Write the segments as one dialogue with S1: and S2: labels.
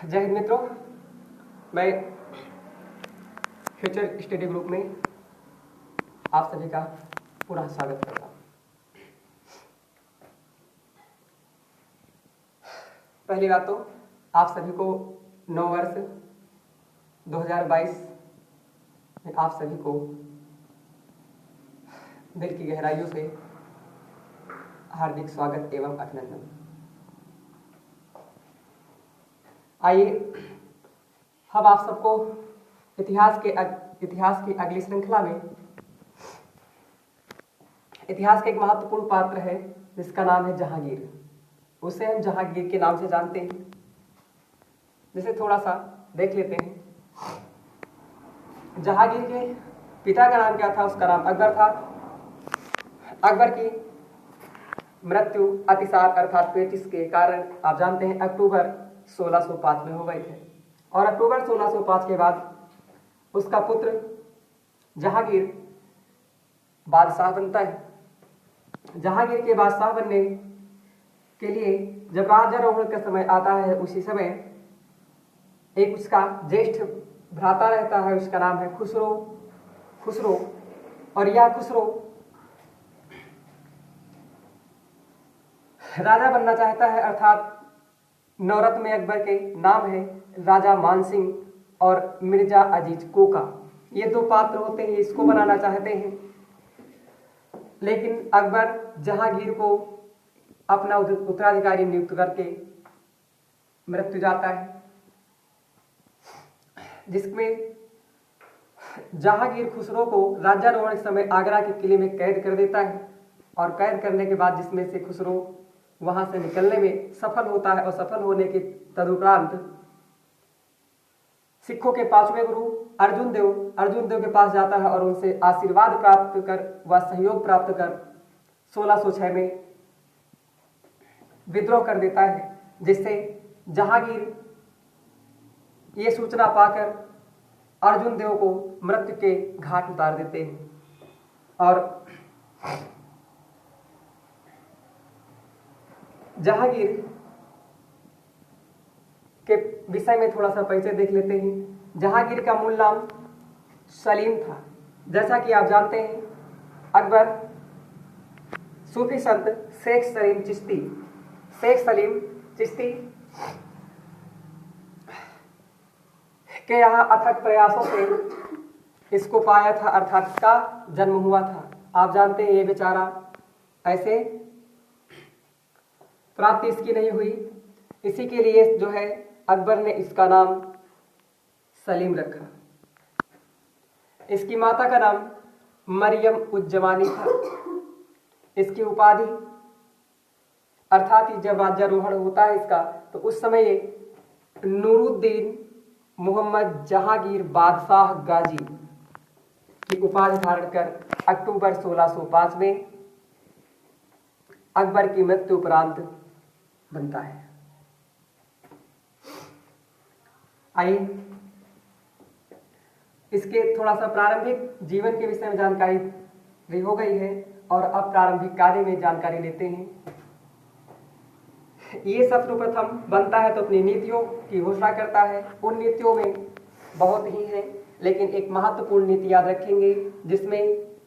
S1: जय हिंद मित्रों, मैं फ्यूचर स्टडी ग्रुप में आप सभी का पुनः स्वागत करता हूँ। पहली बात तो आप सभी को नव वर्ष 2022 में आप सभी को दिल की गहराइयों से हार्दिक स्वागत एवं अभिनंदन। आइए हम आप सबको इतिहास की अगली श्रृंखला में इतिहास के एक महत्वपूर्ण पात्र है जिसका नाम है जहांगीर। उसे हम जहांगीर के नाम से जानते हैं। जिसे थोड़ा सा देख लेते हैं। जहांगीर के पिता का नाम क्या था? उसका नाम अकबर था। अकबर की मृत्यु अतिसार अर्थात पेचिश के कारण आप जानते हैं अक्टूबर 1605 में हो गए थे। और अक्टूबर 1605 के बाद उसका पुत्र जहांगीर बादशाह बनता है। जहांगीर के बादशाह बनने के लिए जब राज्यारोहण का समय आता है, उसी समय एक उसका ज्येष्ठ भ्राता रहता है, उसका नाम है खुसरो। और यह खुसरो राजा बनना चाहता है, अर्थात नवरत्न में अकबर के नाम है राजा मानसिंह और मिर्जा अजीज कोका। ये दो पात्र होते हैं, इसको बनाना चाहते हैं। लेकिन अकबर जहांगीर को अपना उत्तराधिकारी नियुक्त करके मृत्यु जाता है, जिसमें जहांगीर खुसरो को राज्यारोहण के समय आगरा के किले में कैद कर देता है। और कैद करने के बाद जिसमें से खुसरो वहां से निकलने में सफल होता है। और सफल होने के तदुपरांत सिखों के 5वें गुरु अर्जुन देव के पास जाता है और उनसे आशीर्वाद प्राप्त कर व सहयोग प्राप्त कर 1606 में विद्रोह कर देता है, जिससे जहांगीर ये सूचना पाकर अर्जुन देव को मृत्यु के घाट उतार देते हैं। और जहांगीर के विषय में थोड़ा सा परिचय देख लेते हैं। जहांगीर का मूल नाम सलीम था। जैसा कि आप जानते हैं, अकबर सूफी संत शेख सलीम चिश्ती के यहाँ अथक प्रयासों से इसको पाया था, अर्थात इसका जन्म हुआ था। आप जानते हैं ये बेचारा ऐसे प्राप्ति इसकी नहीं हुई। इसी के लिए जो है अकबर ने इसका नाम सलीम रखा। इसकी माता का नाम मरियम उज्जमानी था। इसकी उपाधि अर्थात जब राज्यारोहण होता है इसका, तो उस समय ये नूरुद्दीन मोहम्मद जहांगीर बादशाह गाजी की उपाधि धारण कर अक्टूबर 1605 में अकबर की मृत्यु उपरांत बनता है। आइए इसके थोड़ा सा प्रारंभिक जीवन के विषय में जानकारी भी हो गई है और अब प्रारंभिक कार्य में जानकारी लेते हैं। ये सर्वप्रथम बनता है तो अपनी नीतियों की घोषणा करता है। उन नीतियों में बहुत ही हैं, लेकिन एक महत्वपूर्ण नीति याद रखेंगे जिसमें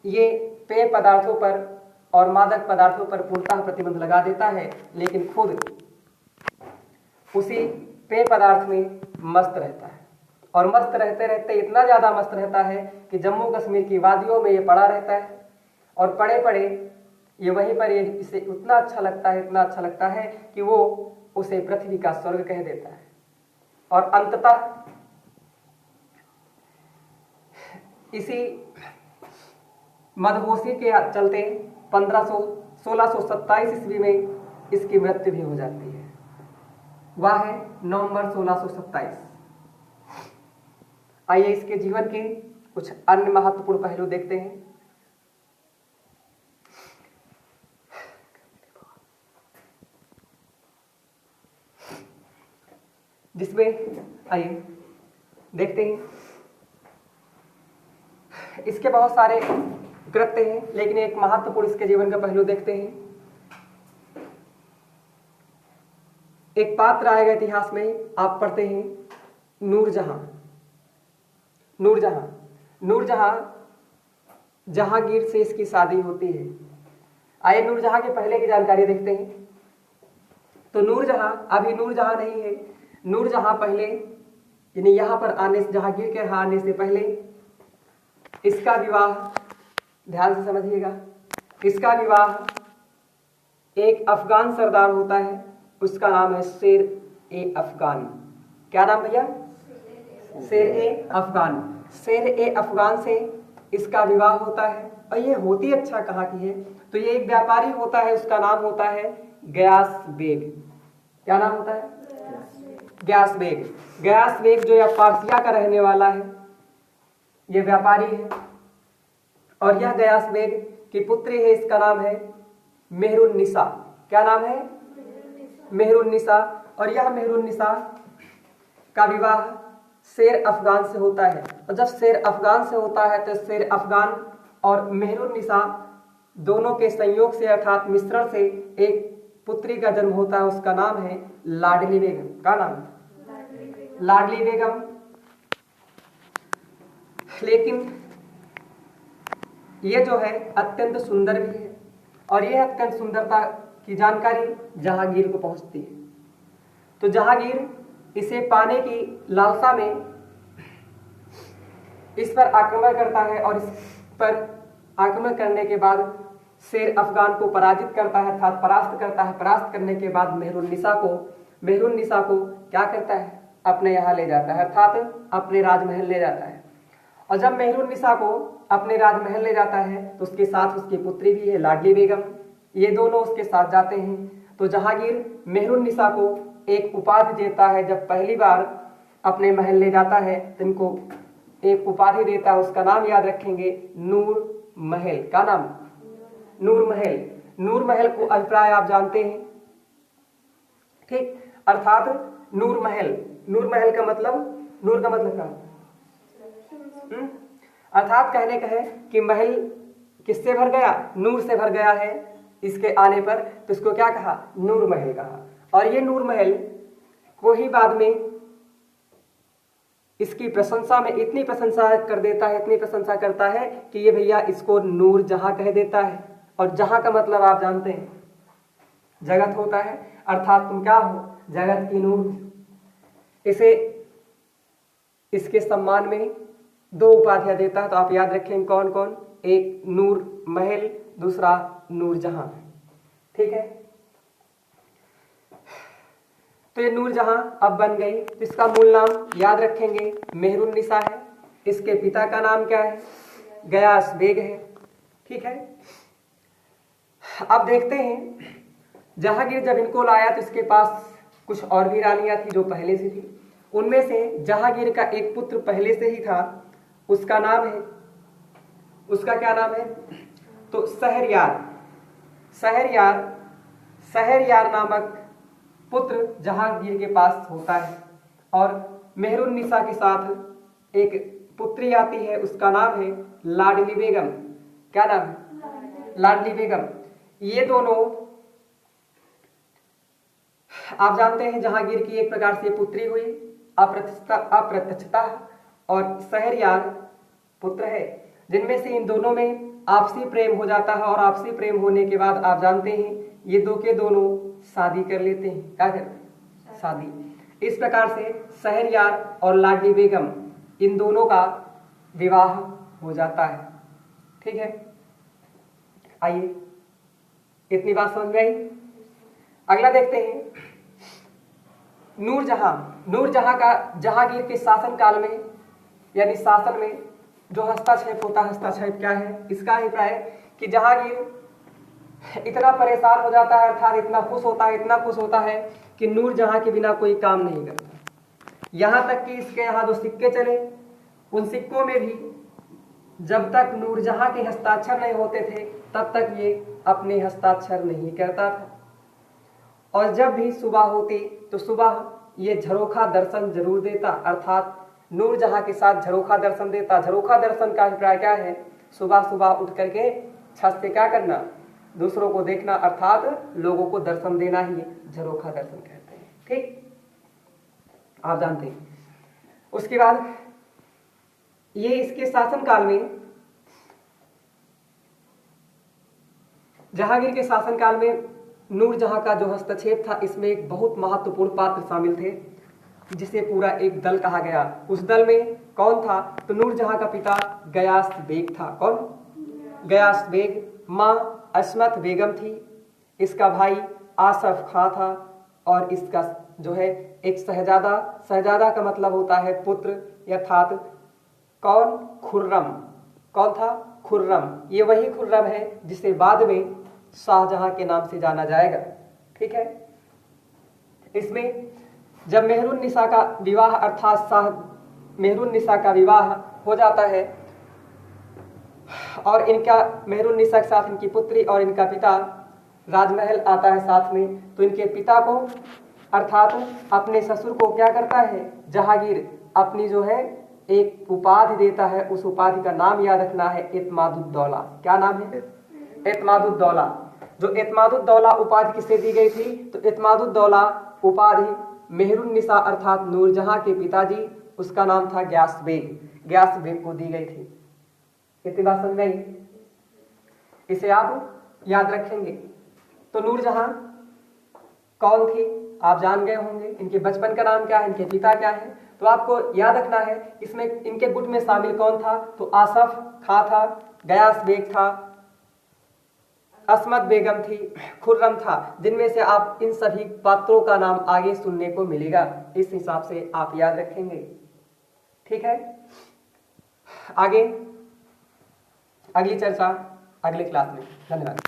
S1: ये पेय पदार्थों पर और मादक पदार्थों पर पूर्णतः प्रतिबंध लगा देता है, लेकिन खुद उसी पेय पदार्थ में मस्त रहता है। और मस्त रहते रहते इतना ज्यादा मस्त रहता है कि जम्मू कश्मीर की वादियों में ये पड़ा रहता है। और पड़े पड़े ये वहीं पर इसे इतना अच्छा लगता है कि वो उसे पृथ्वी का स्वर्ग कह देता है। और अंततः इसी मदहोशी के चलते 1627 ईस्वी में इसकी मृत्यु भी हो जाती है। वह है नवंबर 1627। आइए इसके जीवन के कुछ अन्य महत्वपूर्ण पहलू देखते हैं। जिसमें आइए देखते हैं। इसके बहुत सारे कृत्य हैं, लेकिन एक महत्वपूर्ण इसके जीवन का पहलू देखते हैं। एक पात्र आएगा इतिहास में, आप पढ़ते हैं नूरजहां। नूरजहां नूरजहां जहांगीर से इसकी शादी होती है। आइए नूरजहां के पहले की जानकारी देखते हैं। तो नूरजहां अभी नूरजहां नहीं है। नूरजहां पहले यानी यहां पर आने से, जहांगीर के यहाँ आने से पहले इसका विवाह, ध्यान से समझिएगा, इसका विवाह एक अफगान सरदार होता है, उसका नाम है शेर ए अफगान। क्या नाम भैया? शेर ए अफगान। शेर ए अफगान से इसका विवाह होता है। और ये होती अच्छा कहाँ की है? तो ये एक व्यापारी होता है, उसका नाम होता है गयास बेग। क्या नाम होता है? गयास बेग। गयास बेग जो यह पारसिया का रहने वाला है, ये व्यापारी है। और यह गयास बेग की पुत्री है, इसका नाम है मेहरुन्निसा। क्या नाम है? मेहरुन्निसा। और यह मेहरुन्निसा का विवाह शेर अफगान से होता है। और जब शेर अफगान से होता है तो शेर अफगान और मेहरुन्निसा दोनों के संयोग से अर्थात मिश्रण से एक पुत्री का जन्म होता है, उसका नाम है लाडली बेगम। क्या नाम है? लाडली बेगम। लेकिन ये जो है अत्यंत सुंदर भी है, और यह अत्यंत सुंदरता की जानकारी जहांगीर को पहुंचती है। तो जहांगीर इसे पाने की लालसा में इस पर आक्रमण करता है, और इस पर आक्रमण करने के बाद शेर अफगान को पराजित करता है, अर्थात परास्त करता है। परास्त करने के बाद मेहरुन्निसा को क्या करता है? अपने यहाँ ले जाता है, अर्थात अपने राजमहल ले जाता है। और जब मेहरुन्निसा को अपने राजमहल ले जाता है तो उसके साथ उसकी पुत्री भी है लाडली बेगम, ये दोनों उसके साथ जाते हैं। तो जहांगीर मेहरुन्निसा को एक उपाधि देता है। जब पहली बार अपने महल ले जाता है तो इनको एक उपाधि देता है, उसका नाम याद रखेंगे नूर महल। का नाम? नूर महल। नूर महल को अभिप्राय आप जानते हैं, ठीक? अर्थात नूर महल, नूर महल का मतलब, नूर का मतलब क्या? अर्थात कहने का है कि महल किससे भर गया? नूर से भर गया है इसके आने पर, तो इसको क्या कहा? नूर महल कहा। और ये नूर महल को ही बाद में इसकी प्रशंसा में इतनी प्रशंसा कर देता है, इतनी प्रशंसा करता है कि ये भैया इसको नूर जहां कह देता है। और जहां का मतलब आप जानते हैं, जगत होता है, अर्थात तुम क्या हो? जगत की नूर। इसे इसके सम्मान में दो उपाधियां देता है, तो आप याद रखें कौन कौन? एक नूर महल, दूसरा नूर जहां। ठीक है, तो ये नूर जहां अब बन गई। तो इसका मूल नाम याद रखेंगे मेहरुन्निसा है। इसके पिता का नाम क्या है? गयास बेग है। ठीक है, अब देखते हैं जहांगीर जब इनको लाया तो इसके पास कुछ और भी रानियां थी जो पहले से थी। उनमें से जहांगीर का एक पुत्र पहले से ही था, उसका नाम है, उसका क्या नाम है? तो शहरयार। शहरयार, शहरयार नामक पुत्र जहांगीर के पास होता है। और मेहरुन्निसा के साथ एक पुत्री आती है, उसका नाम है लाडली बेगम। क्या नाम है? लाडली बेगम। ये दोनों आप जानते हैं जहांगीर की एक प्रकार से पुत्री हुई, अप्रत्यक्षता, और शहरयार पुत्र है, जिनमें से इन दोनों में आपसी प्रेम हो जाता है। और आपसी प्रेम होने के बाद आप जानते हैं ये दो के दोनों शादी कर लेते हैं। क्या करते हैं? शादी। इस प्रकार से शहरयार और लाडली बेगम इन दोनों का विवाह हो जाता है। ठीक है, आइए इतनी बात समझ में आई। अगला देखते हैं नूरजहां। नूरजहां का जहांगीर के शासन काल में यानी शासन में जो हस्तक्षेप होता है, हस्तक्षेप क्या है? इसका अभिप्राय कि जहांगीर इतना परेशान हो जाता है, अर्थात इतना खुश होता है, इतना खुश होता है कि नूरजहां के बिना कोई काम नहीं करता। यहां तक कि इसके यहाँ जो सिक्के चले, उन सिक्कों में भी जब तक नूरजहां के हस्ताक्षर नहीं होते थे तब तक ये अपने हस्ताक्षर नहीं करता था। और जब भी सुबह होती तो सुबह ये झरोखा दर्शन जरूर देता, अर्थात नूरजहां के साथ झरोखा दर्शन देता। झरोखा दर्शन का अभिप्राय क्या है? सुबह सुबह उठ करके छत से क्या करना? दूसरों को देखना, अर्थात लोगों को दर्शन देना ही झरोखा दर्शन कहते हैं। ठीक, आप जानते हैं। उसके बाद ये इसके शासनकाल में, जहांगीर के शासनकाल में नूरजहां का जो हस्तक्षेप था, इसमें एक बहुत महत्वपूर्ण पात्र शामिल थे जिसे पूरा एक दल कहा गया। उस दल में कौन था? तो नूरजहां का पिता गयास बेग था। कौन? गयास बेग। मां अस्मत बेगम थी। इसका भाई आसफ खां था और इसका जो है एक शहजादा, शहजादा का मतलब होता है पुत्र, अर्थात कौन? खुर्रम। कौन था? खुर्रम। ये वही खुर्रम है जिसे बाद में शाहजहां के नाम से जाना जाएगा। ठीक है। इसमें जब मेहरुन्निसा का विवाह, अर्थात शाह मेहरुन्निसा का विवाह हो जाता है और इनका मेहरुन्निसा के साथ इनकी पुत्री और इनका पिता राजमहल आता है साथ में, तो इनके पिता को अर्थात अपने ससुर को क्या करता है? जहांगीर अपनी जो है एक उपाधि देता है। उस उपाधि का नाम याद रखना है, एतमादुद्दौला। क्या नाम है? एतमादुद्दौला। जो एतमादुद्दौला उपाधि किसे दी गई थी? तो एतमादुद्दौला उपाधि मेहरुन्निसा अर्थात नूरजहां के पिताजी, उसका नाम था गयास बेग, गयास बेग को दी गई थी। इतनी बात समझ गई? इसे आप याद रखेंगे। तो नूरजहां कौन थी आप जान गए होंगे। इनके बचपन का नाम क्या है, इनके पिता क्या है, तो आपको याद रखना है। इसमें इनके गुट में शामिल कौन था? तो आसफ खां था, गयास बेग था, अस्मत बेगम थी, खुर्रम था, जिनमें से आप इन सभी पात्रों का नाम आगे सुनने को मिलेगा। इस हिसाब से आप याद रखेंगे। ठीक है। आगे अगली चर्चा अगले क्लास में। धन्यवाद।